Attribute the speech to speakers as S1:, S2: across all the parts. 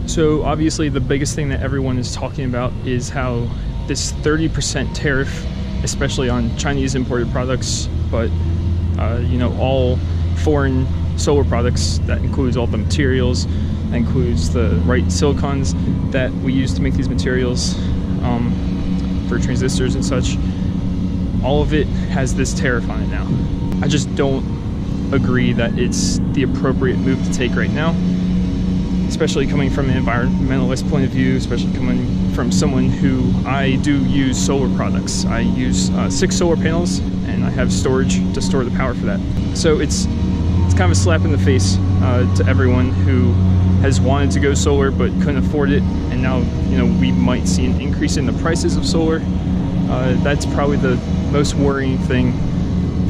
S1: So obviously the biggest thing that everyone is talking about is how this 30% tariff, especially on Chinese imported products, but all foreign solar products, that includes all the materials, that includes the right silicons that we use to make these materials for transistors and such, all of it has this tariff on it now. I just don't agree that it's the appropriate move to take right now, especially coming from an environmentalist point of view, especially coming from someone who I do use solar products. I use 6 solar panels, and I have storage to store the power for that. So it's kind of a slap in the face to everyone who has wanted to go solar but couldn't afford it, and now we might see an increase in the prices of solar. That's probably the most worrying thing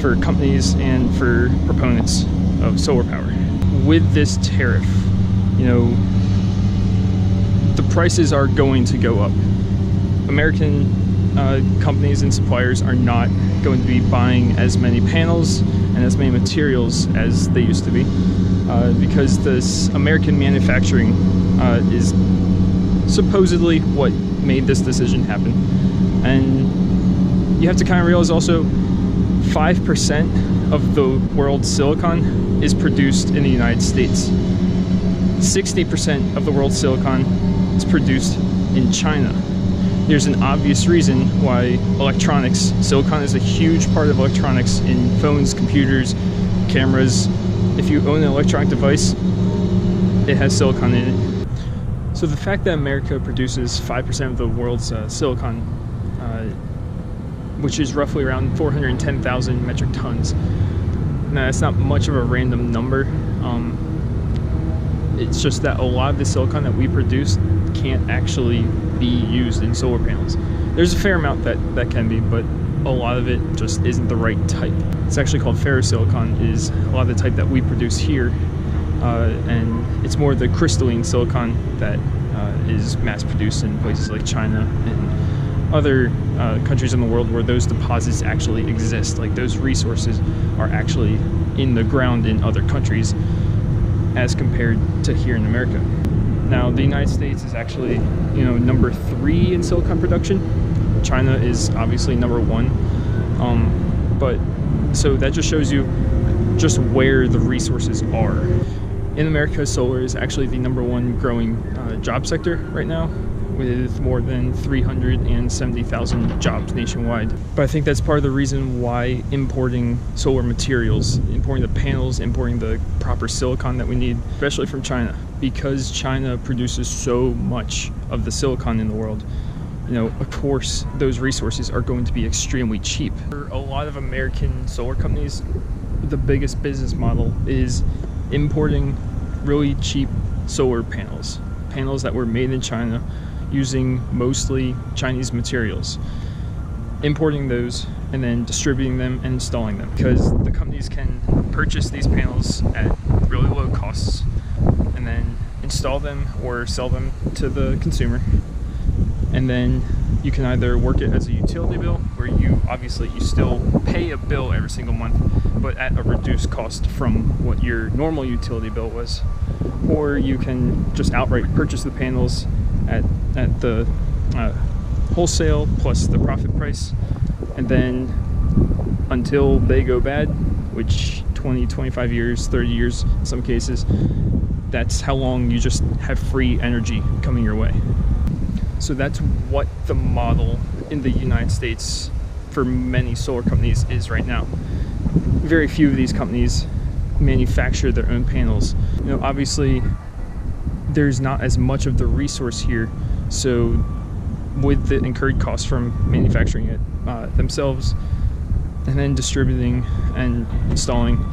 S1: for companies and for proponents of solar power. With this tariff, the prices are going to go up. American companies and suppliers are not going to be buying as many panels and as many materials as they used to be, because this American manufacturing is supposedly what made this decision happen. And you have to kind of realize also 5% of the world's silicon is produced in the United States. 60% of the world's silicon is produced in China. There's an obvious reason why electronics, silicon is a huge part of electronics in phones, computers, cameras. If you own an electronic device, it has silicon in it. So the fact that America produces 5% of the world's silicon, which is roughly around 410,000 metric tons. Now, that's not much of a random number. It's just that a lot of the silicon that we produce can't actually be used in solar panels. There's a fair amount that can be, but a lot of it just isn't the right type. It's actually called ferrosilicon, is a lot of the type that we produce here, and it's more the crystalline silicon that is mass produced in places like China and other countries in the world where those deposits actually exist. Like, those resources are actually in the ground in other countries as compared to here in America. Now, the United States is actually, number 3 in silicon production. China is obviously number 1. But so that just shows you just where the resources are. In America, solar is actually the number 1 growing job sector right now, with more than 370,000 jobs nationwide. But I think that's part of the reason why importing solar materials, importing the panels, importing the proper silicon that we need, especially from China, because China produces so much of the silicon in the world, of course, those resources are going to be extremely cheap. For a lot of American solar companies, the biggest business model is importing really cheap solar panels that were made in China, using mostly Chinese materials, importing those and then distributing them and installing them, because the companies can purchase these panels at really low costs and then install them or sell them to the consumer. And then you can either work it as a utility bill, where you still pay a bill every single month, but at a reduced cost from what your normal utility bill was, or you can just outright purchase the panels at the wholesale plus the profit price, and then until they go bad, which 20, 25 years, 30 years in some cases, that's how long you just have free energy coming your way. So that's what the model in the United States for many solar companies is right now. Very few of these companies manufacture their own panels. Obviously there's not as much of the resource here, so with the incurred costs from manufacturing it themselves and then distributing and installing,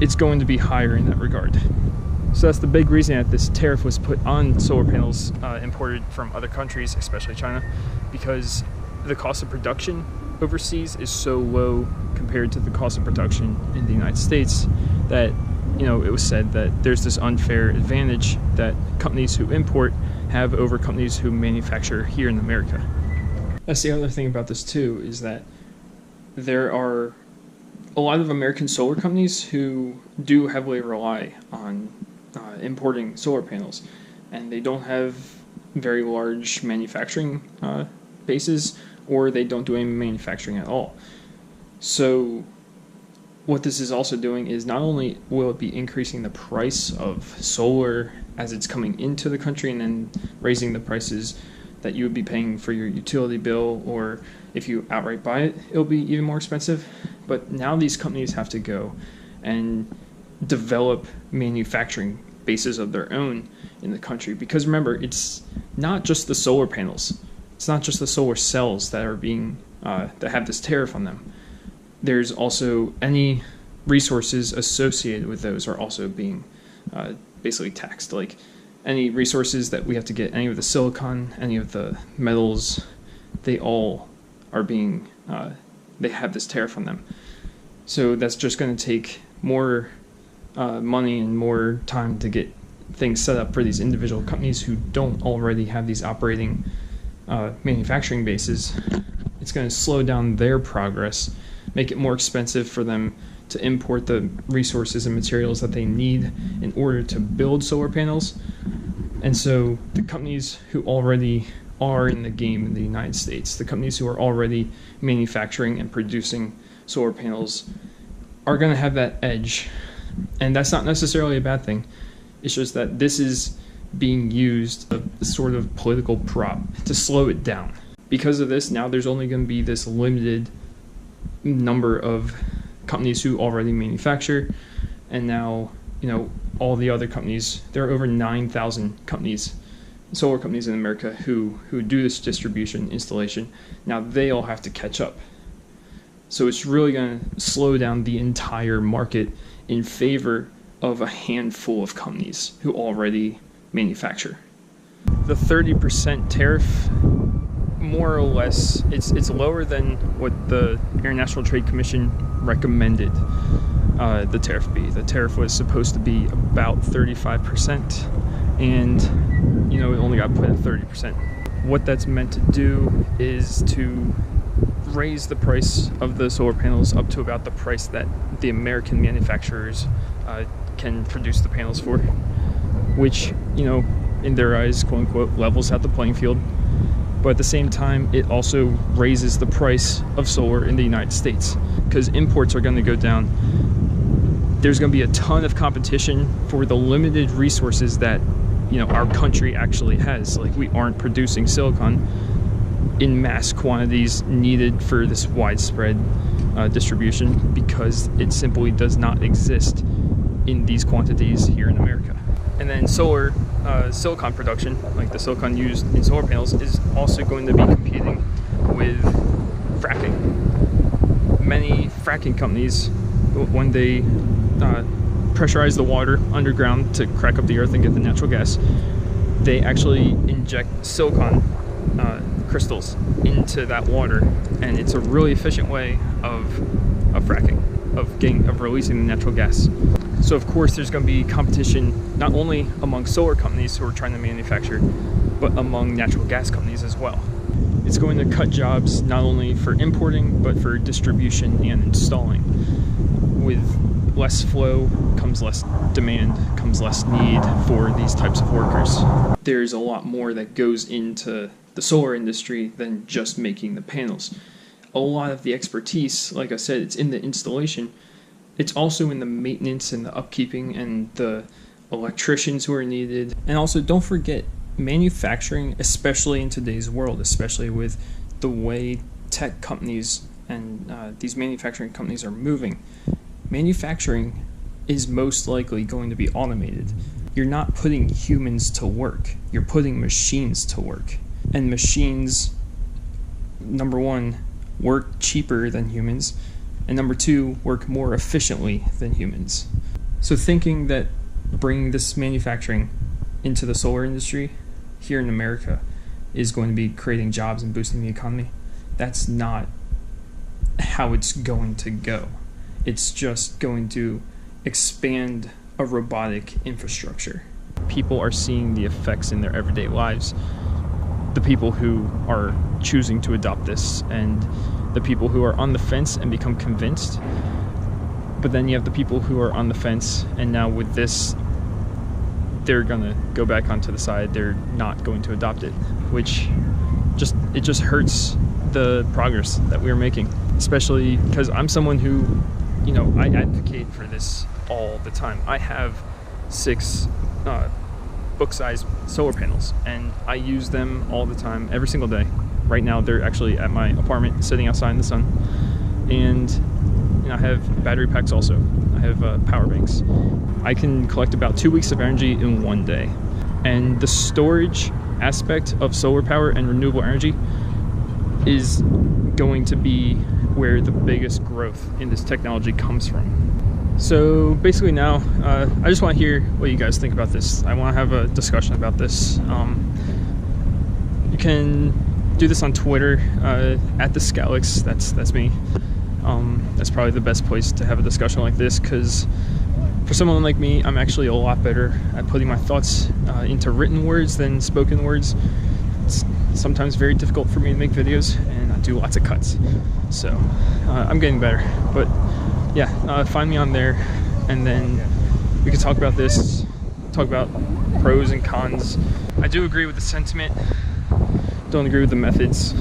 S1: it's going to be higher in that regard. So that's the big reason that this tariff was put on solar panels imported from other countries, especially China, because the cost of production overseas is so low compared to the cost of production in the United States that it was said that there's this unfair advantage that companies who import have over companies who manufacture here in America. That's the other thing about this too, is that there are a lot of American solar companies who do heavily rely on importing solar panels. and they don't have very large manufacturing bases, or they don't do any manufacturing at all. So what this is also doing is not only will it be increasing the price of solar as it's coming into the country and then raising the prices that you would be paying for your utility bill, or if you outright buy it, it'll be even more expensive. But now these companies have to go and develop manufacturing bases of their own in the country, because remember, it's not just the solar panels, it's not just the solar cells that are being that have this tariff on them. There's also any resources associated with those are also being basically taxed. Like any resources that we have to get, any of the silicon, any of the metals, they all are being they have this tariff on them. So that's just going to take more money and more time to get things set up for these individual companies who don't already have these operating manufacturing bases. It's going to slow down their progress, make it more expensive for them to import the resources and materials that they need in order to build solar panels. And so the companies who already are in the game in the United States, the companies who are already manufacturing and producing solar panels, are going to have that edge. And that's not necessarily a bad thing. It's just that this is being used as a sort of political prop to slow it down. Because of this, now there's only going to be this limited number of companies who already manufacture, and now, you know, all the other companies, there are over 9,000 companies, solar companies in America who do this distribution installation. Now they all have to catch up. So it's really going to slow down the entire market in favor of a handful of companies who already manufacture. The 30% tariff, more or less, it's lower than what the International Trade Commission recommended the tariff be. The tariff was supposed to be about 35%, and it only got put at 30%. What that's meant to do is to raise the price of the solar panels up to about the price that the American manufacturers can produce the panels for, which, in their eyes, quote unquote, levels out the playing field. But at the same time, it also raises the price of solar in the United States, because imports are going to go down. There's going to be a ton of competition for the limited resources that our country actually has. Like, we aren't producing silicon in mass quantities needed for this widespread distribution, because it simply does not exist in these quantities here in America. And then solar silicon production, like the silicon used in solar panels, is also going to be competing with fracking. Many fracking companies, when they pressurize the water underground to crack up the earth and get the natural gas, they actually inject silicon crystals into that water, and it's a really efficient way of fracking, of releasing the natural gas. So of course there's going to be competition not only among solar companies who are trying to manufacture, but among natural gas companies as well. It's going to cut jobs not only for importing, but for distribution and installing. With less flow comes less demand, comes less need for these types of workers. There's a lot more that goes into the solar industry than just making the panels. A lot of the expertise, like I said, it's in the installation. It's also in the maintenance and the upkeeping and the electricians who are needed. And also, don't forget, manufacturing, especially in today's world, especially with the way tech companies and these manufacturing companies are moving, manufacturing is most likely going to be automated. You're not putting humans to work, you're putting machines to work. And machines, number one, work cheaper than humans, and number two, work more efficiently than humans. So thinking that bringing this manufacturing into the solar industry here in America is going to be creating jobs and boosting the economy, that's not how it's going to go. It's just going to expand a robotic infrastructure. People are seeing the effects in their everyday lives. The people who are choosing to adopt this, and the people who are on the fence and become convinced. But then you have the people who are on the fence, and now with this they're gonna go back onto the side. They're not going to adopt it, which just hurts the progress that we're making, especially because I'm someone who, you know, I advocate for this all the time. I have 6 book-sized solar panels, and I use them all the time, every single day. Right now, they're actually at my apartment, sitting outside in the sun, and you know, I have battery packs also. I have power banks. I can collect about 2 weeks of energy in one day, and the storage aspect of solar power and renewable energy is going to be where the biggest growth in this technology comes from. So basically now, I just want to hear what you guys think about this. I want to have a discussion about this. You can do this on Twitter, at the Scalix, that's me. That's probably the best place to have a discussion like this, because for someone like me, I'm actually a lot better at putting my thoughts into written words than spoken words. It's sometimes very difficult for me to make videos, and I do lots of cuts. So I'm getting better. But yeah, find me on there, and then we can talk about this, talk about pros and cons. I do agree with the sentiment, don't agree with the methods.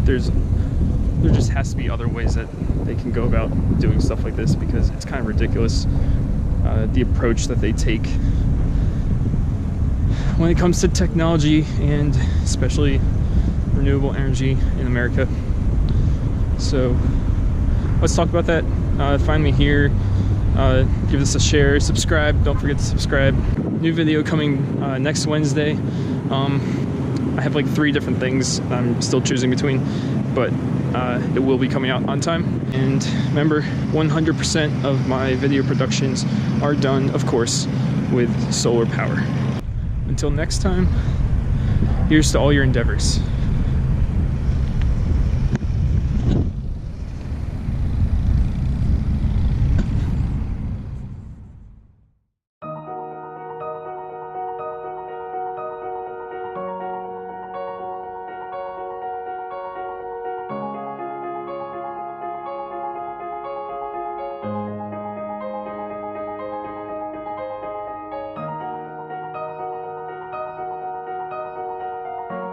S1: There just has to be other ways that they can go about doing stuff like this, because it's kind of ridiculous, the approach that they take when it comes to technology, and especially renewable energy in America. So let's talk about that. Find me here, give this a share, subscribe, don't forget to subscribe. New video coming next Wednesday. I have like 3 different things I'm still choosing between, but it will be coming out on time. And remember, 100% of my video productions are done, of course, with solar power. Until next time, here's to all your endeavors.